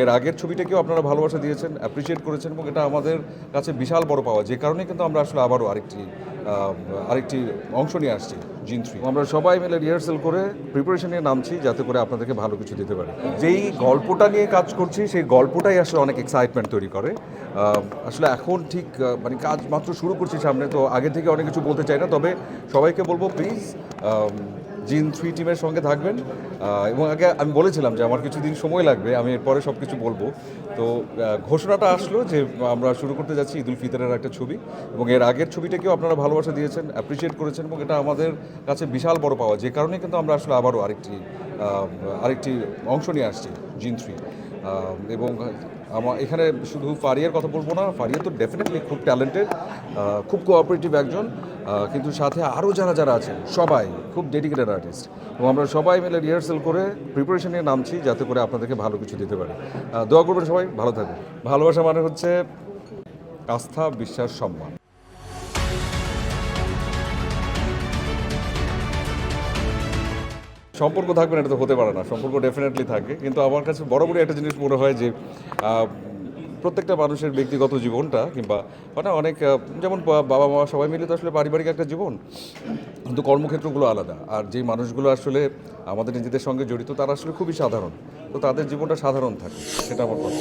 এর আগের ছবিটাকেও আপনারা ভালোবাসা দিয়েছেন, অ্যাপ্রিসিয়েট করেছেন এবং এটা আমাদের কাছে বিশাল বড় পাওয়া, যে কারণে কিন্তু আমরা আসলে আবারও আরেকটি অংশ নিয়ে আসছি জিন 3। আমরা সবাই মিলে রিহার্সাল করে প্রিপারেশন নিয়ে নামছি যাতে করে আপনাদেরকে ভালো কিছু দিতে পারি। যেই গল্পটা নিয়ে কাজ করছি সেই গল্পটাই আসলে অনেক এক্সাইটমেন্ট তৈরি করে। আসলে এখন ঠিক মানে কাজ মাত্র শুরু করছি সামনে, তো আগে থেকে অনেক কিছু বলতে চাই না, তবে সবাইকে বলবো প্লিজ জিন 3 টিমের সঙ্গে থাকবেন। এবং আগে আমি বলেছিলাম যে আমার কিছুদিন সময় লাগবে, আমি এরপরে সব কিছু বলবো। তো ঘোষণাটা আসলো যে আমরা শুরু করতে যাচ্ছি ঈদ উল ফিতরের একটা ছবি, এবং এর আগের ছবিটাকেও আপনারা ভালোবাসা দিয়েছেন, অ্যাপ্রিসিয়েট করেছেন এবং এটা আমাদের কাছে বিশাল বড় পাওয়া, যে কারণে কিন্তু আমরা আসলে আবারও আরেকটি অংশ নিয়ে আসছি জিন 3। এবং আমার এখানে শুধু ফারিয়ার কথা বলবো না, ফারিয়া তো ডেফিনেটলি খুব ট্যালেন্টেড, খুব কোঅপারেটিভ একজন, কিন্তু সাথে আরও যারা আছেন সবাই খুব ডেডিকেটেড আর্টিস্ট, এবং আমরা সবাই মিলে রিহার্সাল করে প্রিপারেশন নিয়ে নামছি যাতে করে আপনাদেরকে ভালো কিছু দিতে পারি। দোয়া করবেন, সবাই ভালো থাকবেন। ভালোবাসা মানে হচ্ছে আস্থা, বিশ্বাস, সম্মান। সম্পর্ক থাকবে না এটা তো হতে পারে না, সম্পর্ক ডেফিনেটলি থাকে, কিন্তু আমার কাছে বরাবরই একটা জিনিস মনে হয় যে প্রত্যেকটা মানুষের ব্যক্তিগত জীবনটা কিংবা মানে অনেক যেমন বাবা মা সবাই মিলে তো আসলে পারিবারিক একটা জীবন, কিন্তু কর্মক্ষেত্রগুলো আলাদা, আর যেই মানুষগুলো আসলে আমাদের নিজেদের সঙ্গে জড়িত তারা আসলে খুবই সাধারণ, তো তাদের জীবনটা সাধারণ থাকে, সেটা আমার কথা।